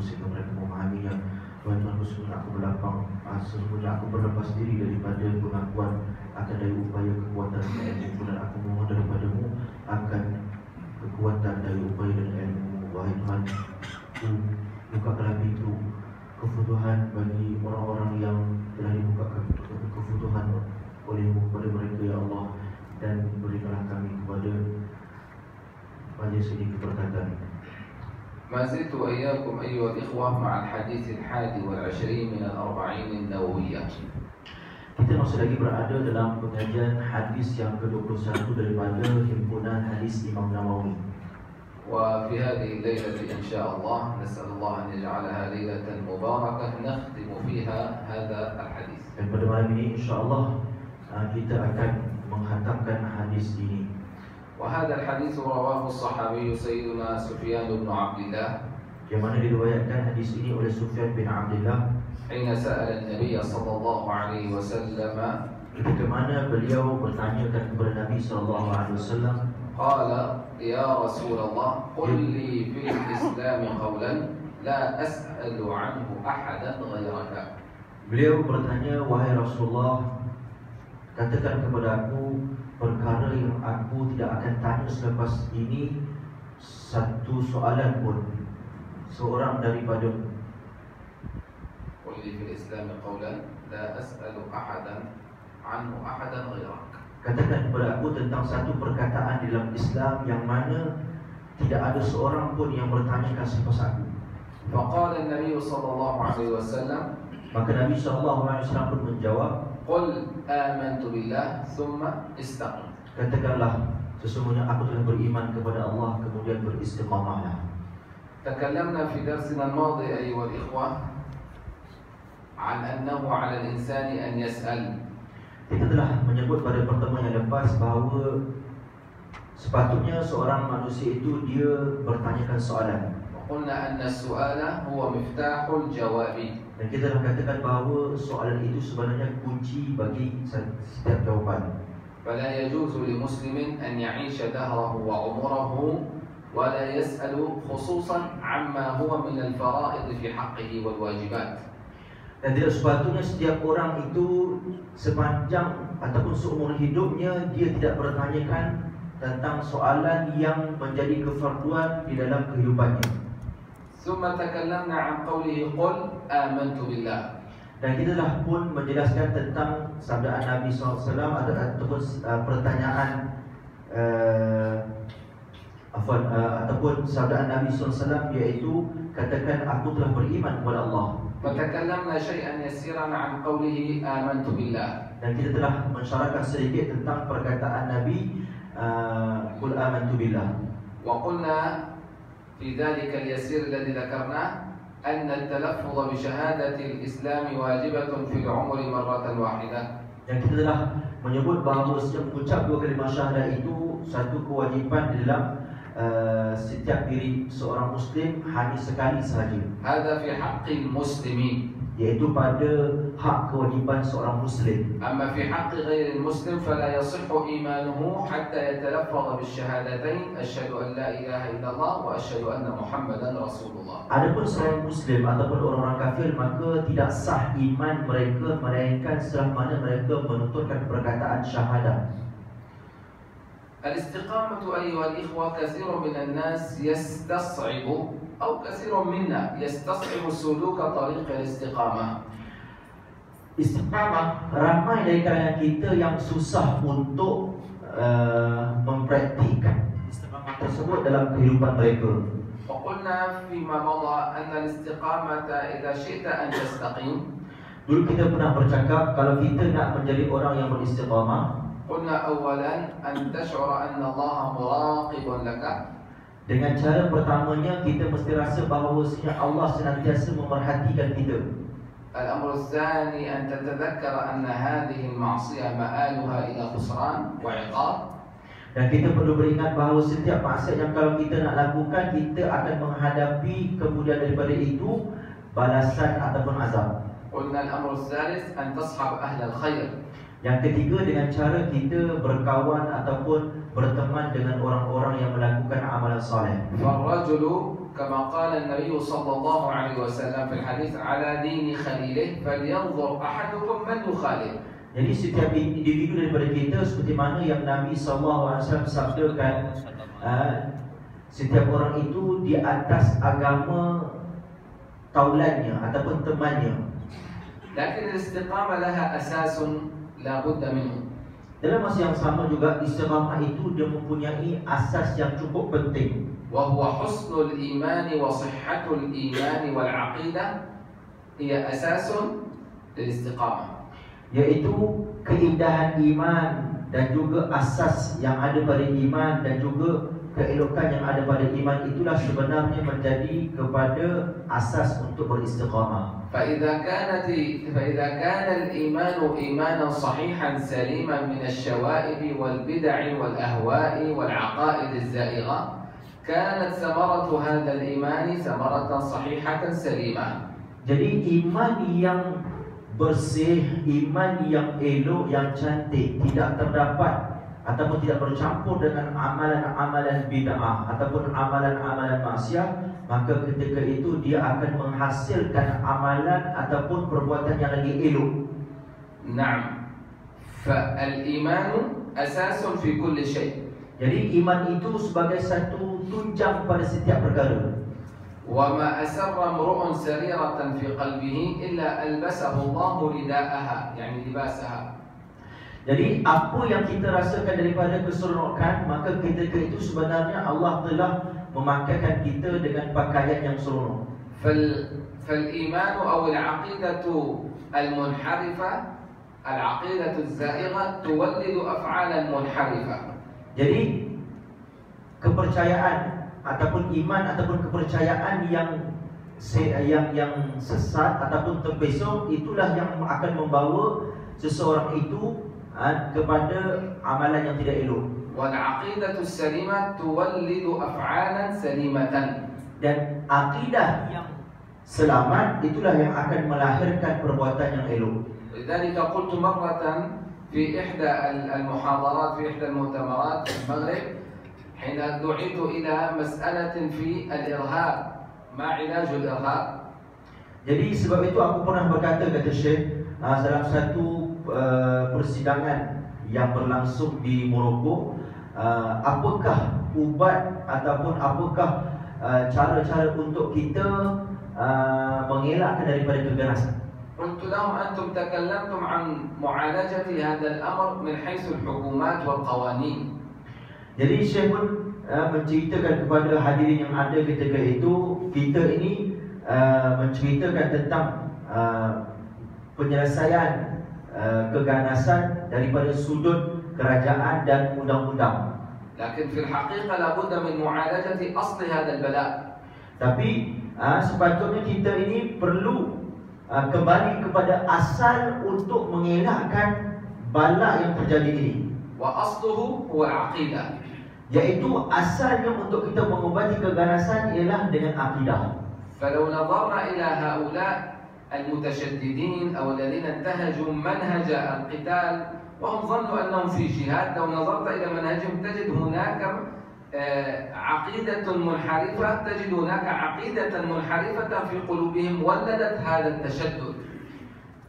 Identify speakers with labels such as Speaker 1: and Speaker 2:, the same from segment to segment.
Speaker 1: sehingga mereka memahaminya. Wahai Tuhanku, sesungguhnya aku berlepas diri daripada pengakuan akan dari upaya kekuatan dan ilmu, dan aku mohon daripadamu akan kekuatan dari upaya dan ilmu. Wahai Tuhan, bukakanlah pintu kefutuhan bagi orang-orang yang telah dibukakan kefutuhan olehmu kepada mereka, ya Allah, dan berikanlah kami kepada majlis ini keberkatan.
Speaker 2: ما زلت وإياكم أيها الإخوة مع الحديث 21 من 40 النووية.
Speaker 1: Kita masih lagi berada dalam pengajian hadis yang ke-21 daripada himpunan hadis Imam Nawawi.
Speaker 2: وفي هذه الليلة إن شاء الله نسأل الله أن يجعلها ليلة مباركة نختم فيها هذا الحديث.
Speaker 1: Dan pada malam ini insya-Allah kita akan menghantamkan hadis ini.
Speaker 2: وهذا الحديث رواه الصحابي سيدنا سفيان بن عبد الله،
Speaker 1: yang mana diriwayatkan hadis ini oleh Sufyan bin Abdullah
Speaker 2: حين سأل النبي صلى الله عليه وسلم
Speaker 1: ketika mana beliau bertanyakan kepada Nabi sallallahu alaihi wasallam,
Speaker 2: قال يا رسول الله قل لي في الإسلام قولا لا أسأل عنه أحدا غيرك.
Speaker 1: Beliau bertanya, wahai Rasulullah, katakan kepada aku perkara yang aku tidak akan tanya selepas ini satu soalan pun seorang daripada.
Speaker 2: قل لي في الإسلام قولا لا أسأل أحدا عنه أحدا غيرك.
Speaker 1: Katakan kepada aku tentang satu perkataan dalam Islam yang mana tidak ada seorang pun yang bertanyakan selepas aku.
Speaker 2: فقال النبي صلى الله عليه وسلم
Speaker 1: Maka Nabi sallallahu alaihi wasallam pun menjawab,
Speaker 2: قل آمنت بالله ثم استقم.
Speaker 1: katakanlah sesungguhnya aku telah beriman kepada Allah, kemudian beristiqamahlah.
Speaker 2: تكلمنا في درسنا الماضي أيها الإخوة عن أنه على الإنسان أن يسأل.
Speaker 1: Kita telah menyebut pada pertemuan yang lepas bahawa sepatutnya seorang manusia itu dia bertanyakan soalan.
Speaker 2: وقلنا أن السؤال هو مفتاح الجواب.
Speaker 1: Dan kita telah katakan bahawa soalan itu sebenarnya kunci bagi setiap jawapan.
Speaker 2: فلا يجوز لمسلم أن يعيش دهره وعمره ولا يسأل خصوصا عما هو من الفرائض في حقه والواجبات.
Speaker 1: Dan tidak sepatutnya setiap orang itu sepanjang ataupun seumur hidupnya dia tidak bertanyakan tentang soalan yang menjadi kefarduan di dalam kehidupannya.
Speaker 2: ثم تكلمنا عن قوله قل آمنت بالله.
Speaker 1: Dan kita telah pun menjelaskan tentang sabdaan Nabi SAW ataupun pertanyaan ataupun sabdaan Nabi SAW, iaitu katakan aku telah beriman kepada Allah.
Speaker 2: وتكلمنا شيئا يسيرا عن قوله آمنت بالله.
Speaker 1: Dan kita telah mensyarahkan sedikit tentang perkataan Nabi qul amantu billah.
Speaker 2: وقلنا في ذلك اليسير الذي ذكرناه أن التلفظ بشهادة الإسلام واجبة في العمر مرة واحدة.
Speaker 1: Dan kita telah menyebut bahawa setiap mengucap dua kalimah syahadah itu satu kewajipan di dalam setiap diri seorang Muslim hanya sekali sahaja.
Speaker 2: هذا في حق المسلمين.
Speaker 1: Iaitu pada hak kewajipan seorang Muslim.
Speaker 2: أما في حق غير المسلم فلا يصح إيمانه حتى يتلفظ بالشهادتين أشهد أن لا إله إلا الله وأشهد أن محمدا رسول الله.
Speaker 1: Adapun selain Muslim ataupun orang-orang kafir, maka tidak sah iman mereka melainkan setelah mana mereka menuturkan perkataan syahadah.
Speaker 2: الاستقامة أيها الإخوة كثير من الناس يستصعب أو كثير منا يستصعب سلوك طريق الاستقامة.
Speaker 1: Istiqamah, ramai dari kalangan kita yang susah untuk mempraktikkan istiqamah tersebut dalam kehidupan mereka.
Speaker 2: وقلنا فيما مضى أن الاستقامة إذا شئت أن تستقيم.
Speaker 1: Dulu kita pernah bercakap kalau kita nak menjadi orang yang beristiqamah,
Speaker 2: قلنا أولا أن تشعر أن الله مراقب لك.
Speaker 1: dengan cara pertamanya kita mesti rasa bahawa Allah senantiasa memerhatikan kita.
Speaker 2: الأمر الثاني أن تتذكر أن هذه المعصية مآلها إلى خسران وعقاب.
Speaker 1: Dan kita perlu beringat bahawa setiap maksiat yang kalau kita nak lakukan, kita akan menghadapi kemudian daripada itu balasan ataupun azab.
Speaker 2: قلنا الأمر الثالث أن تصحب أهل الخير.
Speaker 1: Yang ketiga, dengan cara kita berkawan ataupun berteman dengan orang-orang yang melakukan amalan soleh.
Speaker 2: فالرجل كما قال النبي صلى الله عليه وسلم في الحديث على دين خليله فلينظر أحدكم من يخالف.
Speaker 1: Jadi setiap individu daripada kita seperti mana yang Nabi SAW sabdakan, setiap orang itu di atas agama taulannya ataupun temannya.
Speaker 2: لكن الاستقامة لها أساس لا بد منه.
Speaker 1: Dalam masa yang sama juga istiqamah itu dia mempunyai asas yang cukup penting.
Speaker 2: وهو حسن الإيمان وصحة الإيمان والعقيدة هي أساس للاستقامة. Yaitu
Speaker 1: keindahan iman dan juga asas yang ada pada iman dan juga keelokan yang ada pada iman itulah sebenarnya menjadi kepada asas untuk beristiqamah.
Speaker 2: فإذا كان الإيمان إيمانا صحيحا سليما من الشوائب والبدع والأهواء والعقائد الزائغة كانت ثمرة هذا الإيمان ثمرة صحيحة سليمة.
Speaker 1: Jadi iman yang bersih, iman yang elok, yang cantik, tidak terdapat ataupun tidak bercampur dengan amalan-amalan bid'ah ataupun amalan-amalan maksiat, maka ketika itu dia akan menghasilkan amalan ataupun perbuatan yang lagi elok.
Speaker 2: نعم. فالإيمان أساس في كل شيء.
Speaker 1: Jadi iman itu sebagai satu tunjang pada setiap perkara.
Speaker 2: وما أسر امرؤ سريرة في قلبه إلا ألبسه الله رداءها يعني لباسها.
Speaker 1: Jadi apa yang kita rasakan daripada keseronokan, maka ketika itu sebenarnya Allah telah memakaikan kita dengan pakaian yang seronok.
Speaker 2: فالإيمان أو العقيدة المنحرفة العقيدة الزائغة تولد أفعالا منحرفة. Jadi
Speaker 1: kepercayaan ataupun iman ataupun kepercayaan yang sesat ataupun terbesok itulah yang akan membawa seseorang itu kepada amalan yang tidak elok.
Speaker 2: والعقيدة السليمة تولد أفعالا سليمة.
Speaker 1: Dan akidah yang selamat itulah yang akan melahirkan perbuatan yang elok.
Speaker 2: لذلك قلت مرة في إحدى المحاضرات في إحدى المؤتمرات في المغرب حين دعيت إلى مسألة في الإرهاب ما علاج الإرهاب.
Speaker 1: Jadi sebab itu aku pernah berkata, kata Syekh, dalam satu persidangan yang berlangsung di Morocco, apakah ubat ataupun apakah cara-cara untuk kita mengelakkan daripada keganasan.
Speaker 2: قلت لهم أنتم تكلمتم عن معالجة هذا الأمر من حيث الحكومات والقوانين.
Speaker 1: Jadi Syekh pun menceritakan kepada hadirin yang ada ketika itu, kita ini menceritakan tentang penyelesaian keganasan daripada sudut kerajaan dan undang-undang.
Speaker 2: لكن في الحقيقة لابد من معالجة أصل هذا البلاء.
Speaker 1: Tapi sepatutnya kita ini perlu kembali kepada asal untuk mengelakkan bala yang terjadi ini.
Speaker 2: وأصله هو العقيدة.
Speaker 1: Yaitu asalnya untuk kita mengubati keganasan ialah dengan akidah.
Speaker 2: فلو نظرنا إلى هؤلاء المتشددين أو الذين انتهجوا منهج القتال وهم ظنوا أنهم في جهاد، لو نظرت إلى منهجهم تجد هناك عقيدة منحرفة، تجد هناك عقيدة منحرفة في قلوبهم ولدت هذا التشدد.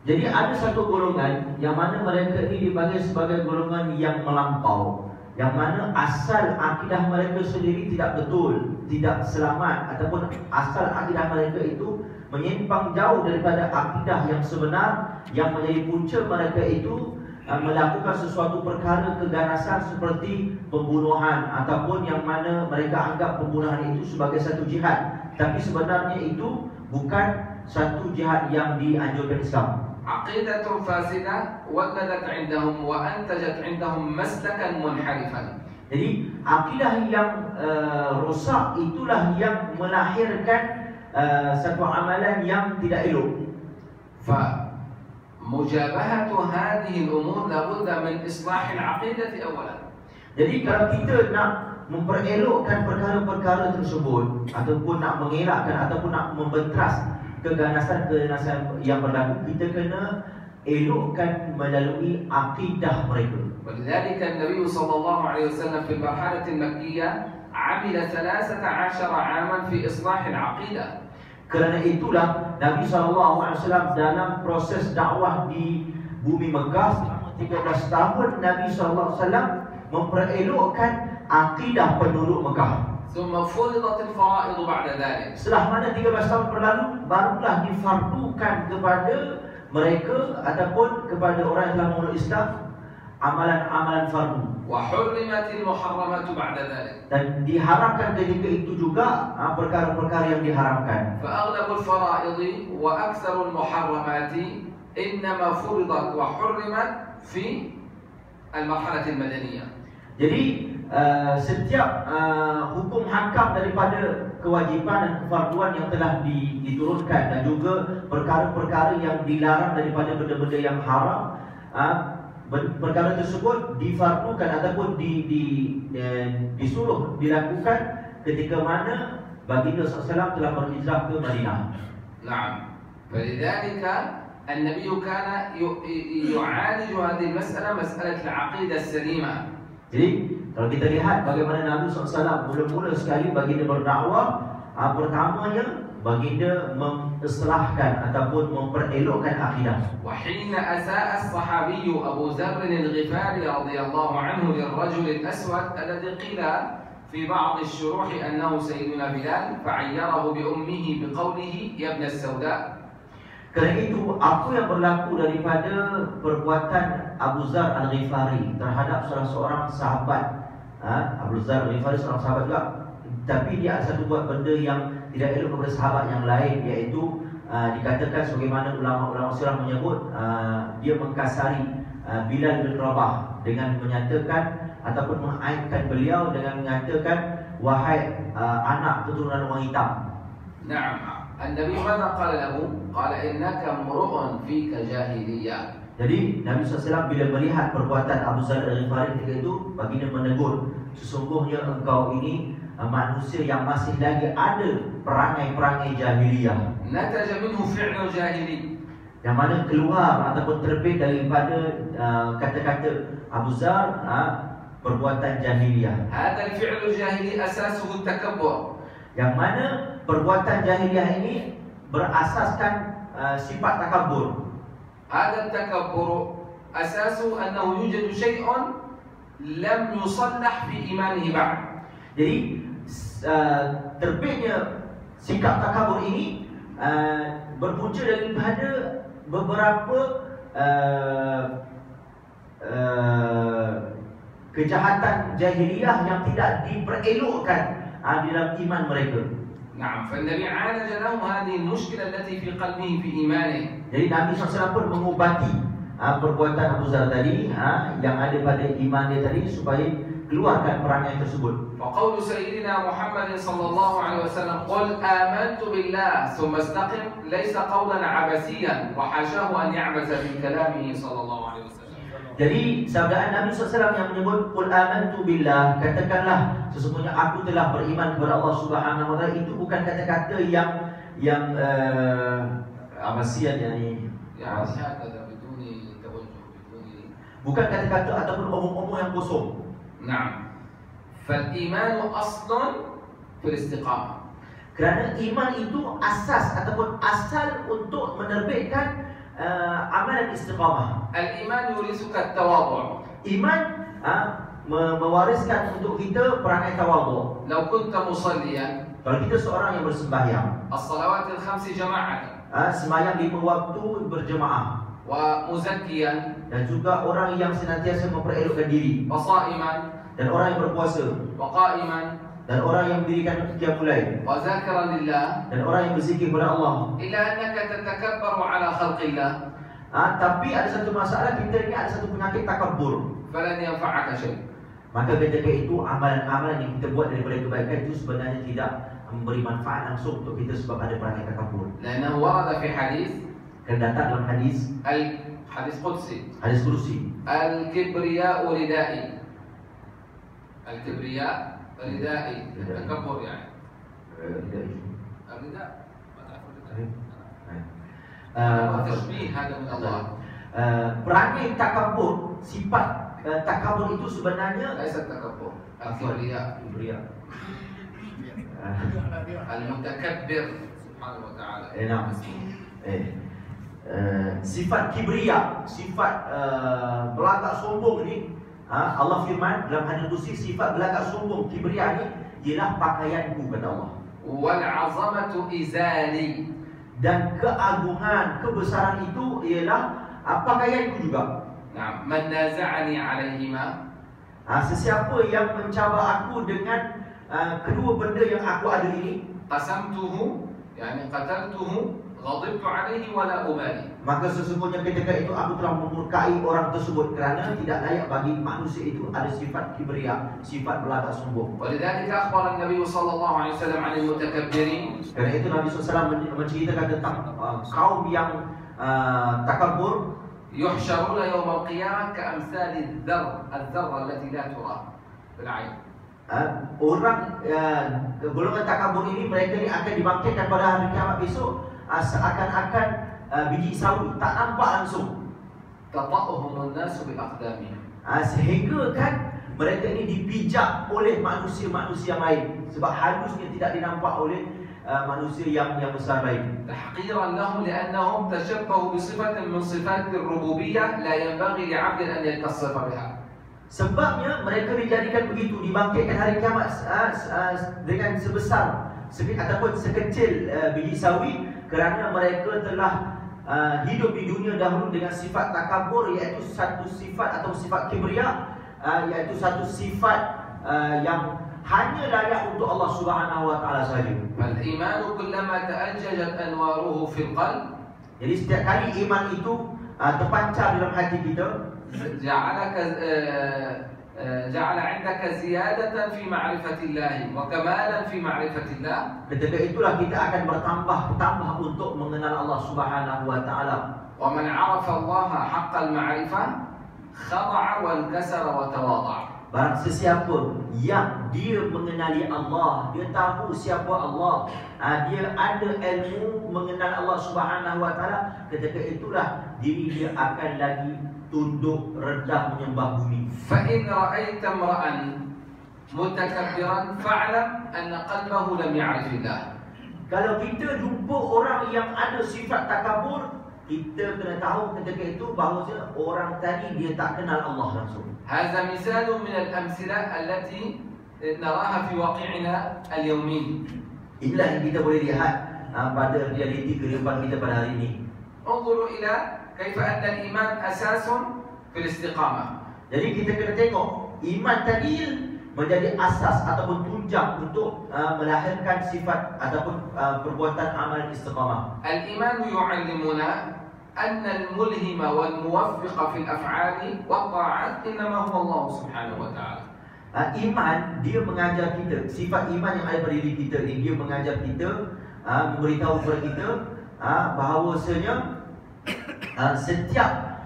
Speaker 1: Jadi ada satu golongan yang mana mereka ini dipanggil sebagai golongan yang melampau, yang mana asal akidah mereka sendiri tidak betul, tidak selamat, ataupun asal akidah mereka itu menyimpang jauh daripada akidah yang sebenar, yang menjadi punca mereka itu melakukan sesuatu perkara keganasan seperti pembunuhan, ataupun yang mana mereka anggap pembunuhan itu sebagai satu jihad, tapi sebenarnya itu bukan satu jihad yang dianjurkan Islam.
Speaker 2: عقيدة فاسدة ولدت عندهم وأنتجت عندهم مسلكا منحرفا.
Speaker 1: Jadi akidah yang rosak itulah yang melahirkan satu amalan yang tidak elok.
Speaker 2: فمجابهة هذه الأمور لابد من إصلاح العقيدة أولا.
Speaker 1: Jadi kalau kita nak memperelokkan perkara-perkara tersebut ataupun nak mengelakkan ataupun nak membentras keganasan-keganasan yang berlaku, kita kena elokkan melalui akidah mereka.
Speaker 2: ولذلك النبي صلى الله عليه وسلم في المرحلة المكية عمل 13 عاما في إصلاح العقيدة.
Speaker 1: Kerana itulah Nabi SAW dalam proses dakwah di bumi Mekah selama 13 tahun Nabi SAW memperelokkan akidah penduduk Mekah.
Speaker 2: ثم فرضت الفرائض بعد ذلك.
Speaker 1: Setelah mana 13 tahun berlalu, barulah difardukan kepada mereka ataupun kepada orang yang telah memeluk Islam amalan-amalan fardu.
Speaker 2: وحرمت المحرمات بعد ذلك.
Speaker 1: Dan diharamkan ketika itu juga perkara-perkara yang diharamkan.
Speaker 2: فأغلب الفرائض وأكثر المحرمات إنما فرضت وحرمت في المرحلة المدنية.
Speaker 1: Jadi setiap hukum hakam daripada kewajipan dan kefarduan yang telah diturunkan dan juga perkara-perkara yang dilarang daripada benda-benda yang haram, perkara tersebut difardukan ataupun disuruh dilakukan ketika mana baginda SAW telah berhijrah ke Madinah.
Speaker 2: نعم. فلذلك النبي كان يعالج هذه المسألة، مسألة العقيدة السليمة.
Speaker 1: Jadi kalau kita lihat bagaimana Nabi SAW mula-mula sekali baginda berdakwah, pertamanya baginda mengislahkan ataupun memperelokkan akidah.
Speaker 2: وحين أساء الصحابي أبو ذر الغفاري رضي الله عنه للرجل الأسود الذي قيل في بعض الشروح أنه سيدنا بلال فعيره بأمه بقوله يا ابن السوداء.
Speaker 1: Kerana itu, apa yang berlaku daripada perbuatan Abu Zar Al-Ghifari terhadap salah seorang sahabat, Abu Zar Al-Ghifari seorang sahabat juga, tapi dia ada satu buat benda yang tidak elok kepada sahabat yang lain, iaitu dikatakan sebagaimana ulama-ulama sirah menyebut, dia mengkasari Bilal bin Rabah dengan menyatakan ataupun mengaibkan beliau dengan mengatakan wahai anak keturunan orang hitam.
Speaker 2: نعم. النبي ماذا قال له؟ قال إنك امرؤ فيك جاهلية.
Speaker 1: Jadi Nabi SAW bila melihat perbuatan Abu Zar Al-Ghifari ketika itu, baginda menegur, sesungguhnya engkau ini manusia yang masih lagi ada perangai-perangai jahiliyah.
Speaker 2: نتج منه فعل جاهلي.
Speaker 1: Yang mana keluar ataupun terbit daripada kata-kata Abu Zar, perbuatan jahiliyah.
Speaker 2: هذا الفعل الجاهلي أساسه التكبر.
Speaker 1: Yang mana perbuatan jahiliyah ini berasaskan sifat takabur.
Speaker 2: هذا التكبر أساسه أنه يوجد شيء لم يصلح في إيمانه بعد.
Speaker 1: Jadi terbitnya sikap takabur ini berpunca daripada beberapa kejahatan jahiliyah yang tidak diperelokkan di dalam iman mereka.
Speaker 2: نعم. فالنبي عالج لهم هذه المشكلة التي في قلبه في إيمانه.
Speaker 1: Jadi Nabi SAW pun mengubati perbuatan Abu Zar tadi yang ada pada iman dia tadi supaya keluarkan perangai tersebut.
Speaker 2: وقول سيدنا محمد صلى الله عليه وسلم قل آمنت بالله ثم استقم ليس قولا عبثيا وحاشاه أن يعبث في كلامه صلى الله عليه وسلم.
Speaker 1: Jadi sabdaan Nabi SAW yang menyebut Qul amantu billah, katakanlah sesungguhnya aku telah beriman kepada Allah Subhanahu wa taala, itu bukan kata-kata yang abasian yani bukan kata-kata ataupun omong-omong yang kosong.
Speaker 2: نعم. فالإيمان أصل في الاستقامة.
Speaker 1: Kerana iman itu asas ataupun asal untuk menerbitkan amalan istiqamah.
Speaker 2: الإيمان يورثك التواضع.
Speaker 1: Iman mewariskan untuk kita perangai tawadhu.
Speaker 2: لو كنت مصليا
Speaker 1: Kalau kita seorang yang bersembahyang,
Speaker 2: الصلوات الخمس جماعة
Speaker 1: sembahyang 5 waktu berjemaah,
Speaker 2: ومزكيا
Speaker 1: dan juga orang yang senantiasa memperelokkan diri,
Speaker 2: وصائما
Speaker 1: dan orang yang berpuasa,
Speaker 2: وقائما
Speaker 1: dan orang yang mendirikan qiyamul lail,
Speaker 2: وذاكرا لله،
Speaker 1: dan orang yang berzikir kepada Allah.
Speaker 2: إلا أنك تتكبر على خلق الله
Speaker 1: Tapi ada satu masalah, kita ini ada satu penyakit takabur.
Speaker 2: فلن ينفعك شيء.
Speaker 1: Maka ketika itu amalan-amalan yang kita buat daripada kebaikan itu sebenarnya tidak memberi manfaat langsung untuk kita sebab ada perangai takabur.
Speaker 2: لأنه ورد في حديث
Speaker 1: Terdapat dalam hadis
Speaker 2: حديث قدسي
Speaker 1: kursi,
Speaker 2: الكبرياء ردائي. الكبرياء ردائي. التكبر يعني الرداء ما تعرف الرداء تشبيه هذا من الله.
Speaker 1: Perangai takabur, sifat takabur itu sebenarnya
Speaker 2: ليس التكبر، الكبرياء. المتكبر سبحانه وتعالى.
Speaker 1: Sifat kibria, sifat belagak sombong ni, Allah firman dalam hadis qudsi, sifat belagak sombong kibria ni ialah pakaianku, kata Allah.
Speaker 2: والعظمة إزاري.
Speaker 1: Dan keagungan, kebesaran itu ialah pakaianku juga.
Speaker 2: نعم. من نازعني عليهما.
Speaker 1: Sesiapa yang mencabar aku dengan kedua benda yang aku ada ini,
Speaker 2: قسمته يعني قتلته غضبت عليه ولا أبالي.
Speaker 1: maka sesungguhnya ketika itu aku telah memurkai orang tersebut kerana tidak layak bagi manusia itu ada sifat kibria, sifat belagak sombong.
Speaker 2: ولذلك أخبر النبي صلى الله عليه وسلم عن المتكبرين.
Speaker 1: Kerana itu Nabi SAW menceritakan tentang kaum yang takabur.
Speaker 2: يحشرون يوم القيامة كأمثال الذرة التي لا ترى بالعين.
Speaker 1: Orang golongan takabur ini, mereka ni akan dibangkitkan pada hari kiamat besok seakan-akan biji sawi, tak nampak langsung.
Speaker 2: تطأهم الناس بأقدامهم.
Speaker 1: Sehingga kan mereka ini dipijak oleh manusia-manusia lain sebab halusnya tidak dinampak oleh manusia yang besar lain.
Speaker 2: تحقيرا لهم لأنهم تشبهوا بصفة من صفات الربوبية لا ينبغي لعبد أن يتصف بها.
Speaker 1: Sebabnya mereka dijadikan begitu, dibangkitkan hari kiamat dengan sebesar ataupun sekecil biji sawi, kerana mereka telah hidup di dunia dahulu dengan sifat takabur, iaitu satu sifat atau sifat kibria, iaitu satu sifat yang hanya layak untuk Allah Subhanahu wa taala sahaja.
Speaker 2: Al-iman kullama ta'ajjajat anwaruhu fil qalb.
Speaker 1: Jadi setiap kali iman itu terpancar dalam hati kita,
Speaker 2: جعل عندك زيادة في معرفة الله وكمالا في معرفة الله.
Speaker 1: Ketika itulah kita akan bertambah untuk mengenal Allah Subhanahu wa taala.
Speaker 2: ومن عرف الله حق المعرفة خضع وانكسر وتواضع.
Speaker 1: Barang sesiapa yang dia mengenali Allah, dia tahu siapa Allah, dia ada ilmu mengenal Allah Subhanahu wa taala, ketika itulah diri dia akan lagi tunduk rendah menyembah bumi.
Speaker 2: فإن رأيت امرأ متكبرا فاعلم أن قلبه لم يعرف الله.
Speaker 1: Kalau kita jumpa orang yang ada sifat takabur, kita kena tahu ketika itu bahawa orang tadi dia tak kenal Allah langsung.
Speaker 2: هذا مثال من الأمثلة التي نراها في واقعنا اليومي.
Speaker 1: Inilah yang kita boleh lihat pada realiti kehidupan kita pada hari ini.
Speaker 2: انظروا إلى كيف أن الإيمان أساس في الاستقامة.
Speaker 1: Jadi kita kena tengok iman tadi menjadi asas ataupun tunjang untuk melahirkan sifat ataupun perbuatan amal istiqamah.
Speaker 2: الإيمان يعلمنا أن الملهم والموفق في الأفعال والطاعات إنما هو الله سبحانه وتعالى.
Speaker 1: Iman dia mengajar kita, sifat iman yang ada pada diri kita ni, dia mengajar kita, memberitahu kepada kita bahawasanya setiap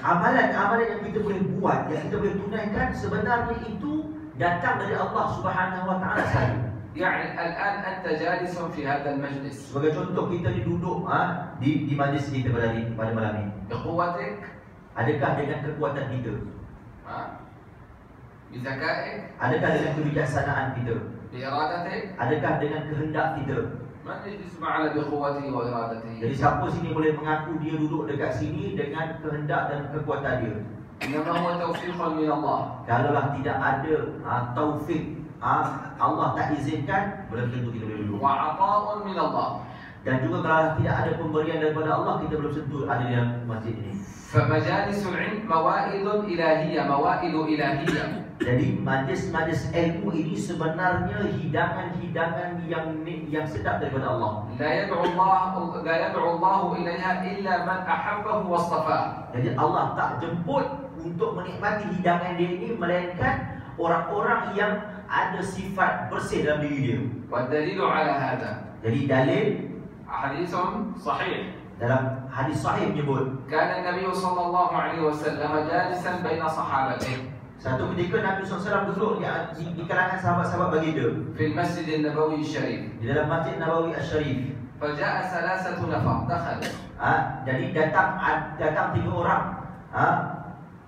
Speaker 1: amalan-amalan yang kita boleh buat, yang kita boleh tunaikan, sebenarnya itu datang dari Allah Subhanahu wa taala sahaja.
Speaker 2: يعني الآن أنت جالس في هذا المجلس.
Speaker 1: Sebagai contoh, kita duduk di majlis kita pada malam ini.
Speaker 2: بقوتك.
Speaker 1: Adakah dengan kekuatan kita?
Speaker 2: بذكائك.
Speaker 1: Adakah dengan kebijaksanaan kita?
Speaker 2: بإرادتك.
Speaker 1: Adakah dengan kehendak kita?
Speaker 2: من يجلس معنا بقوته وإرادته؟
Speaker 1: Jadi siapa sini boleh mengaku dia duduk dekat sini dengan kehendak dan kekuatan dia?
Speaker 2: إنما هو توفيق من الله.
Speaker 1: Kalaulah tidak ada taufik, Allah tak izinkan, belum tentu kita boleh duduk.
Speaker 2: وعطاء من الله.
Speaker 1: Dan juga kalau tidak ada pemberian daripada Allah, kita belum tentu ada di dalam masjid ini.
Speaker 2: فمجالس العلم موائد إلهية، موائد إلهية.
Speaker 1: Jadi majlis-majlis ilmu ini sebenarnya hidangan-hidangan yang sedap daripada Allah.
Speaker 2: لا يدعو الله إليها إلا من أحبه واصطفاه.
Speaker 1: Jadi Allah tak jemput untuk menikmati hidangan dia ini, melainkan orang-orang yang ada sifat bersih dalam diri dia.
Speaker 2: والدليل على هذا
Speaker 1: Jadi dalil
Speaker 2: حديث صحيح.
Speaker 1: dalam hadis sahih menyebut,
Speaker 2: كان النبي صلى الله عليه وسلم جالسا بين صحابته
Speaker 1: satu ketika Nabi SAW duduk di kalangan sahabat-sahabat baginda
Speaker 2: في المسجد النبوي الشريف.
Speaker 1: di dalam Masjid Nabawi Asy-Syarif.
Speaker 2: فجاء 3 نفر دخل.
Speaker 1: Jadi datang 3 orang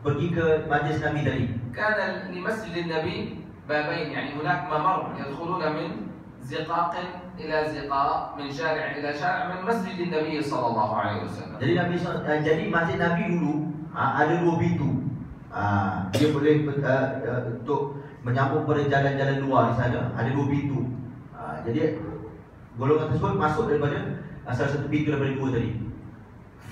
Speaker 1: pergi ke majlis Nabi tadi.
Speaker 2: كان لمسجد النبي بابين، يعني هناك ممر يدخلون من زقاق إلى زقاق، من شارع إلى شارع، من مسجد النبي صلى الله عليه وسلم.
Speaker 1: Jadi masjid Nabi dulu ada 2 pintu. Dia boleh untuk menyambung pada jalan-jalan luar di sana, ada 2 pintu. Jadi golongan tersebut masuk daripada salah satu pintu daripada 2 tadi.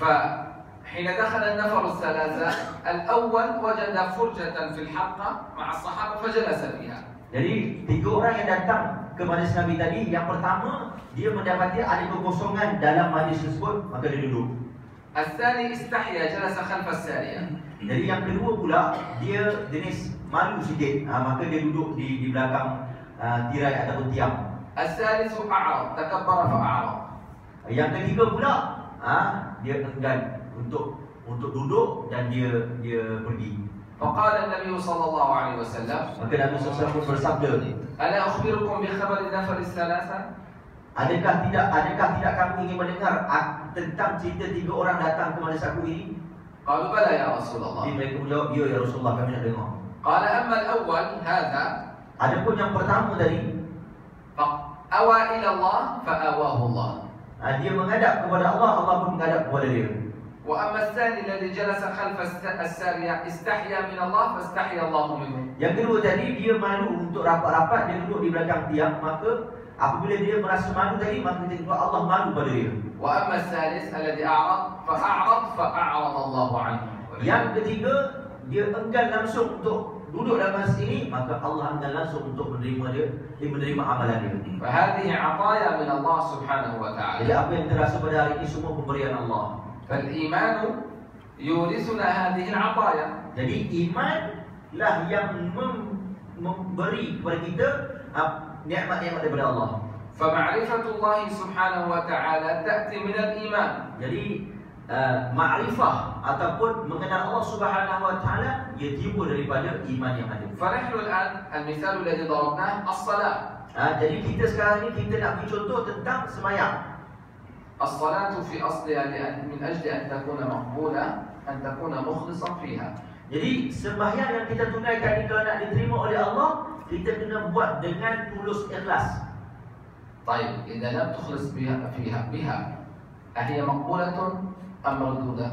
Speaker 2: فحين دخل النفر الثلاثة الأول وجد فرجة في الحلقة مع الصحابة فجلس فيها. Jadi
Speaker 1: 3 orang yang datang ke majlis Nabi tadi, yang pertama dia mendapati ada kekosongan dalam majlis tersebut, maka dia duduk.
Speaker 2: الثاني استحيا جلس خلف السارية.
Speaker 1: Jadi yang kedua pula dia jenis malu sikit, maka dia duduk di belakang tirai ataupun tiang.
Speaker 2: الثالث أعرض تكبر فأعرض.
Speaker 1: Yang ketiga pula dia enggan untuk duduk dan dia pergi.
Speaker 2: فقال النبي صلى الله عليه وسلم
Speaker 1: Maka Nabi SAW bersabda,
Speaker 2: ألا أخبركم بخبر النفر الثلاثة؟
Speaker 1: Adakah tidak kamu ingin mendengar tentang cerita 3 orang datang ke majlis aku ini?
Speaker 2: قالوا بلى يا رسول الله.
Speaker 1: Jadi mereka menjawab, ya Rasulullah, kami nak dengar.
Speaker 2: قال أما الأول هذا
Speaker 1: Adapun yang pertama tadi,
Speaker 2: فأوى إلى الله فآواه الله.
Speaker 1: dia menghadap kepada Allah, Allah pun menghadap kepada dia.
Speaker 2: وأما الثاني الذي جلس خلف السارية استحيا من الله فاستحيا الله منه.
Speaker 1: Yang kedua tadi dia malu untuk rapat-rapat, dia duduk di belakang tiang, maka apabila dia merasa malu tadi, maka ketika Allah malu pada dia.
Speaker 2: وأما الثالث الذي أعرض فأعرض الله عنه.
Speaker 1: Yang ketiga, dia enggan langsung untuk duduk dalam masjid ini, maka Allah enggan langsung untuk menerima amalan dia.
Speaker 2: فهذه عطايا من الله سبحانه وتعالى.
Speaker 1: Jadi apa yang terasa pada hari ini semua pemberian Allah.
Speaker 2: فالإيمان يورثنا هذه العطايا.
Speaker 1: Jadi imanlah yang memberi kepada kita nikmat-nikmat daripada Allah.
Speaker 2: فمعرفة الله سبحانه وتعالى تأتي من الإيمان.
Speaker 1: Jadi ma'rifah ataupun mengenal Allah Subhanahu wa taala ia timbul daripada iman yang ada.
Speaker 2: فنحن الآن المثال الذي ضربناه الصلاة.
Speaker 1: Jadi kita sekarang ni kita nak beri contoh tentang sembahyang.
Speaker 2: الصلاة في أصلها من أجل أن تكون مقبولة أن تكون مخلصا فيها.
Speaker 1: Jadi sembahyang yang kita tunaikan ni kalau nak diterima oleh Allah, kita kena buat dengan tulus ikhlas.
Speaker 2: طيب إذا لم تخلص بها أهي مقبولة أم مردودة؟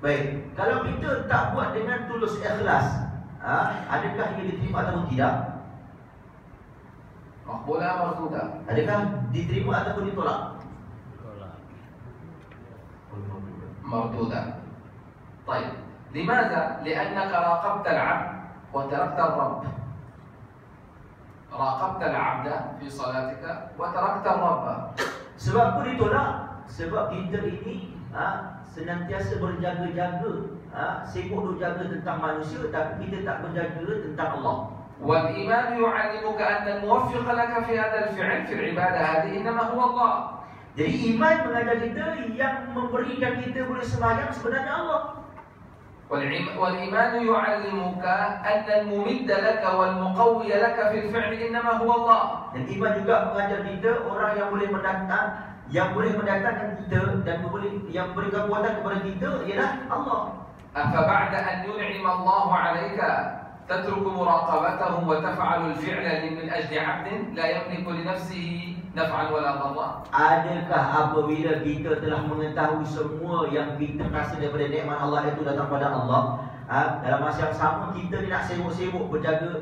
Speaker 1: Baik, kalau kita tak buat dengan tulus ikhlas, adakah ia diterima atau tidak?
Speaker 2: مقبولة أم مردودة؟
Speaker 1: Adakah diterima ataupun ditolak?
Speaker 2: مردودة. طيب لماذا؟ لأنك راقبت العبد وتركت الرب. راقبت العبد في صلاتك وتركت الرب.
Speaker 1: Sebab apa ditolak? Sebab kita ini senantiasa berjaga-jaga, sibuk duk jaga tentang manusia, tapi kita tak berjaga tentang Allah.
Speaker 2: والإيمان يعلمك أن الموفق لك في هذا الفعل في العبادة هذه إنما هو الله.
Speaker 1: Jadi iman mengajar kita yang memberikan kita boleh sembahyang sebenarnya Allah.
Speaker 2: والإيمان يعلمك أن الممد لك والمقوي لك في الفعل إنما هو الله.
Speaker 1: Dan iman juga mengajar kita orang yang boleh mendatangkan kita dan yang beri kekuatan kepada kita ialah Allah.
Speaker 2: أفبعد أن ينعم الله عليك تترك مراقبته وتفعل الفعل من أجل عبد لا يملك لنفسه نفعا ولا ضرا؟
Speaker 1: Adakah apabila kita telah mengetahui semua yang kita rasa daripada nikmat Allah itu datang pada Allah, dalam masa yang sama kita ni nak sibuk-sibuk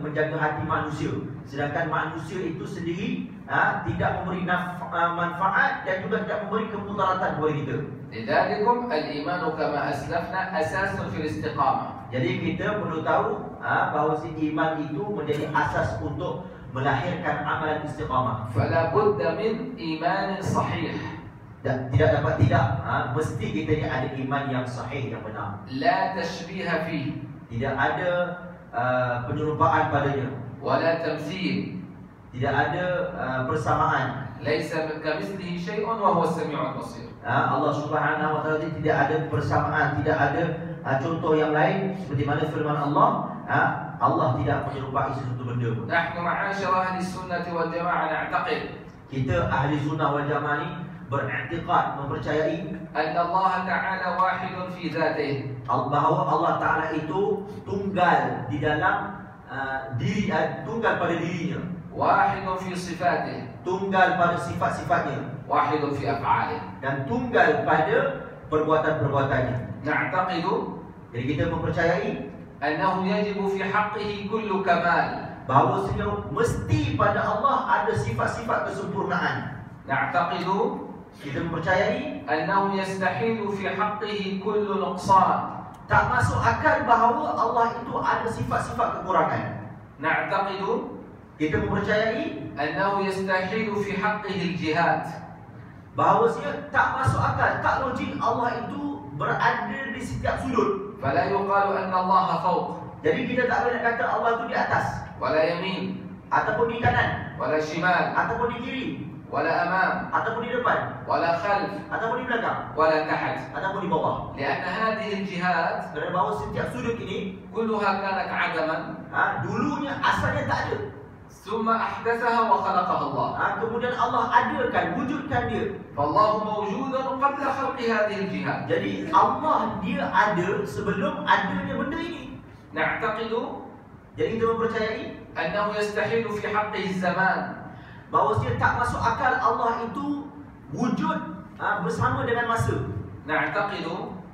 Speaker 1: menjaga hati manusia, sedangkan manusia itu sendiri tidak memberi manfaat dan juga tidak memberi kemudaratan kepada kita.
Speaker 2: لذلكم الإيمان كما أسلفنا أساس في الاستقامة.
Speaker 1: Jadi kita perlu tahu bahawa si iman itu menjadi asas untuk melahirkan amalan istiqamah.
Speaker 2: فلا بد من إيمان صحيح.
Speaker 1: Tidak dapat mesti kita ni ada iman yang sahih, yang benar.
Speaker 2: لا تشبيه فيه.
Speaker 1: Tidak ada penyerupaan padanya.
Speaker 2: ولا تمثيل.
Speaker 1: Tidak ada persamaan.
Speaker 2: ليس كمثله شيء وهو السميع البصير.
Speaker 1: Allah Subhanahu wa taala tidak ada persamaan, tidak ada contoh yang lain seperti mana firman Allah, Allah tidak menyerupai sesuatu benda pun.
Speaker 2: نحن معاشر أهل السنة والجماعة نعتقد
Speaker 1: Kita ahli sunnah wal jamaah ni beriktikad, mempercayai
Speaker 2: أن الله تعالى واحد في ذاته
Speaker 1: bahawa Allah Ta'ala itu tunggal di dalam tunggal pada dirinya,
Speaker 2: واحد في صفاته
Speaker 1: tunggal pada sifat-sifatnya,
Speaker 2: واحد في أفعاله.
Speaker 1: dan tunggal pada perbuatan-perbuatannya.
Speaker 2: نعتقد
Speaker 1: Jadi kita mempercayai
Speaker 2: أنه يجب في حقه كل كمال.
Speaker 1: bahawasanya mesti pada Allah ada sifat-sifat kesempurnaan.
Speaker 2: نعتقد
Speaker 1: Kita mempercayai
Speaker 2: أنه يستحيل في حقه كل نقصان.
Speaker 1: tak masuk akal bahawa Allah itu ada sifat-sifat kekurangan.
Speaker 2: نعتقد
Speaker 1: Kita mempercayai
Speaker 2: أنه يستحيل في حقه الجهاد.
Speaker 1: bahawasanya tak masuk akal, tak logik Allah itu berada di setiap sudut.
Speaker 2: فلا يقال أن الله فوق
Speaker 1: Jadi kita tak boleh nak kata Allah itu di atas,
Speaker 2: ولا يمين
Speaker 1: ataupun di kanan,
Speaker 2: ولا شمال
Speaker 1: ataupun di kiri,
Speaker 2: ولا أمام
Speaker 1: ataupun di depan,
Speaker 2: ولا خلف
Speaker 1: ataupun di belakang,
Speaker 2: ولا تحت.
Speaker 1: ataupun di bawah.
Speaker 2: لأن هذه الجهات
Speaker 1: Kerana bahawa setiap sudut ini
Speaker 2: كلها كانت عدما
Speaker 1: dulunya asalnya tak ada.
Speaker 2: ثم أحدثها وخلقها الله.
Speaker 1: Kemudian Allah adakan, wujudkan dia.
Speaker 2: فالله موجود قبل خلق هذه الجهات.
Speaker 1: Jadi Allah dia ada sebelum adanya benda ini.
Speaker 2: نعتقد
Speaker 1: Jadi kita mempercayai
Speaker 2: أنه يستحيل في حقه الزمان.
Speaker 1: bahawa dia tak masuk akal Allah itu wujud bersama dengan masa.
Speaker 2: نعتقد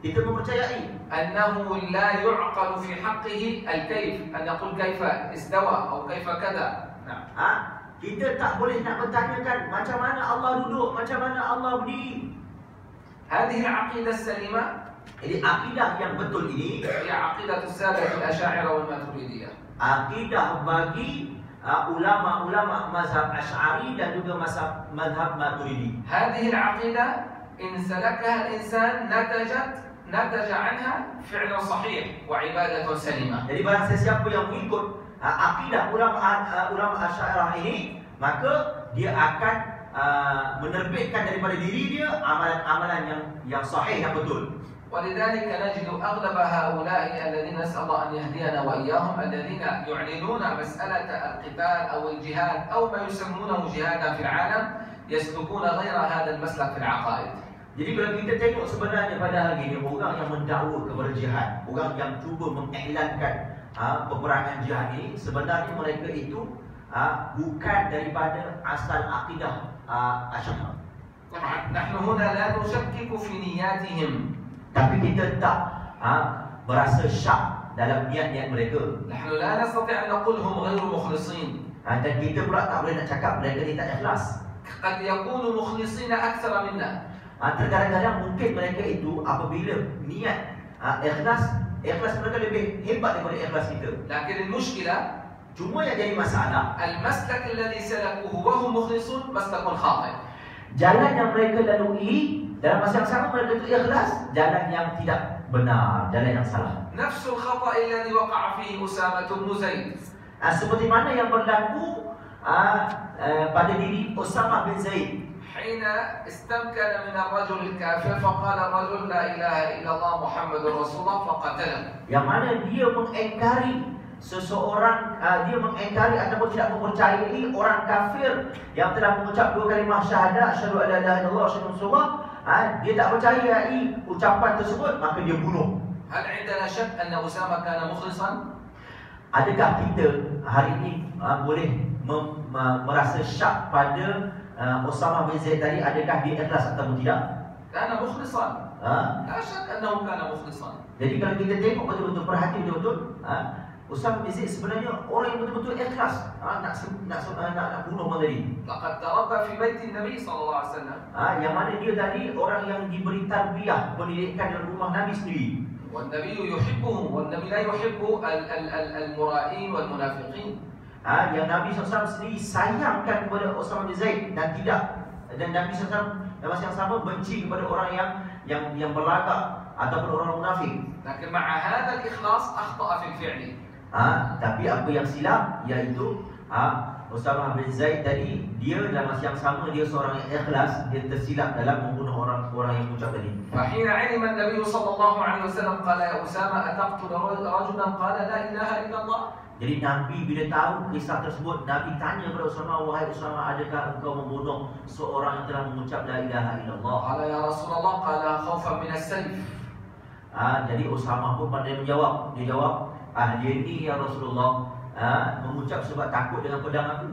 Speaker 1: Kita mempercayai
Speaker 2: أنه لا يعقل في حقه الكيف، أن نقول كيف استوى أو كيف كذا. نعم.
Speaker 1: kita tak boleh nak bertanyakan macam mana Allah duduk, macam mana Allah berdiri.
Speaker 2: هذه العقيدة السليمة
Speaker 1: Jadi akidah yang betul ini
Speaker 2: هي عقيدة السادة الأشاعرة والماتريدية.
Speaker 1: akidah bagi ulama-ulama mazhab Asy'ari dan juga mazhab Maturidi.
Speaker 2: هذه العقيدة إن سلكها الإنسان نتج عنها فعل صحيح وعبادة سليمة.
Speaker 1: Jadi barang siapa yang mengikut akidah ulama Asy'ariyah ini, maka dia akan menerbitkan daripada diri dia amalan-amalan yang sahih, yang betul.
Speaker 2: ولذلك نجد أغلب هؤلاء الذين نسأل الله أن يهدينا وإياهم الذين يعلنون مسألة القتال أو الجهاد أو ما يسمونه جهادا في العالم يسلكون غير هذا المسلك في العقائد.
Speaker 1: Jadi kalau kita tengok sebenarnya pada hari ini, orang yang mendakwa kepada jihad, orang yang cuba mengiklankan peperangan jihad ini, sebenarnya mereka itu bukan daripada asal akidah Asy'ariyah.
Speaker 2: نحن هنا لا نشكك في نياتهم.
Speaker 1: Tapi kita tak berasa syak dalam niat-niat mereka.
Speaker 2: نحن لا نستطيع أن نقول هم غير مخلصين.
Speaker 1: Dan kita pula tak boleh nak cakap mereka ni tak ikhlas.
Speaker 2: قد يكونوا مخلصين أكثر منا.
Speaker 1: Terkadang-kadang mungkin mereka itu apabila niat ikhlas mereka lebih hebat daripada ikhlas kita.
Speaker 2: لكن المشكلة
Speaker 1: Cuma yang jadi masalah,
Speaker 2: المسلك الذي سلكوه وهم مخلصون مسلك خاطئ.
Speaker 1: jalan yang mereka lalui dalam masa yang sama mereka itu ikhlas, jalan yang tidak benar, jalan yang salah.
Speaker 2: نفس الخطأ الذي وقع فيه أسامة بن زيد.
Speaker 1: Seperti mana yang berlaku pada diri Usamah bin Zaid.
Speaker 2: حين استمكن من الرجل الكافر فقال الرجل لا إله إلا الله محمد رسول الله فقتله. Yang mana dia mengingkari seseorang, dia mengingkari ataupun tidak mempercayai orang kafir yang telah mengucap dua kalimah syahadah, asyhadu an la ilaha illallah wa asyhadu anna rasulullah. Dia tak percayai ucapan tersebut, maka dia bunuh. هل عندنا شك أن أسامة كان مخلصا؟
Speaker 1: Adakah kita hari ini boleh merasa syak pada Usamah bin Zaid tadi, adakah dia ikhlas atau tidak?
Speaker 2: كان مخلصا. لا شك أنه كان مخلصا.
Speaker 1: Jadi kalau kita tengok betul-betul, perhati betul-betul, Usamah bin Zaid sebenarnya orang yang betul-betul ikhlas, nak bunuh orang tadi.
Speaker 2: لقد تربى في بيت النبي صلى الله عليه وسلم.
Speaker 1: Yang mana dia tadi orang yang diberi tarbiyah, pendidikan dalam rumah Nabi sendiri.
Speaker 2: والنبي يحبه والنبي لا يحب المرائين والمنافقين.
Speaker 1: Yang Nabi SAW sendiri sayangkan kepada Usamah bin Zaid dan Nabi SAW dalam masa yang sama benci kepada orang yang berlagak ataupun orang munafik.
Speaker 2: لكن مع هذا الإخلاص أخطأ في الفعل.
Speaker 1: Tapi apa yang silap iaitu Usamah bin Zaid tadi, dia dalam masa yang sama dia seorang yang ikhlas, dia tersilap dalam membunuh orang yang mengucap tadi.
Speaker 2: فحين علم النبي صلى الله عليه وسلم قال يا أسامة أتقتل رجلا قال لا إله إلا الله.
Speaker 1: Jadi Nabi bila tahu kisah tersebut, Nabi tanya kepada Usama, wahai Usama, adakah engkau membunuh seorang yang telah mengucap la ilaha illallah?
Speaker 2: قال يا رسول الله قال خوفا من السيف.
Speaker 1: Jadi Usama pun pada menjawab, dia jawab, dia ni ya Rasulullah, mengucap sebab takut dengan pedang aku.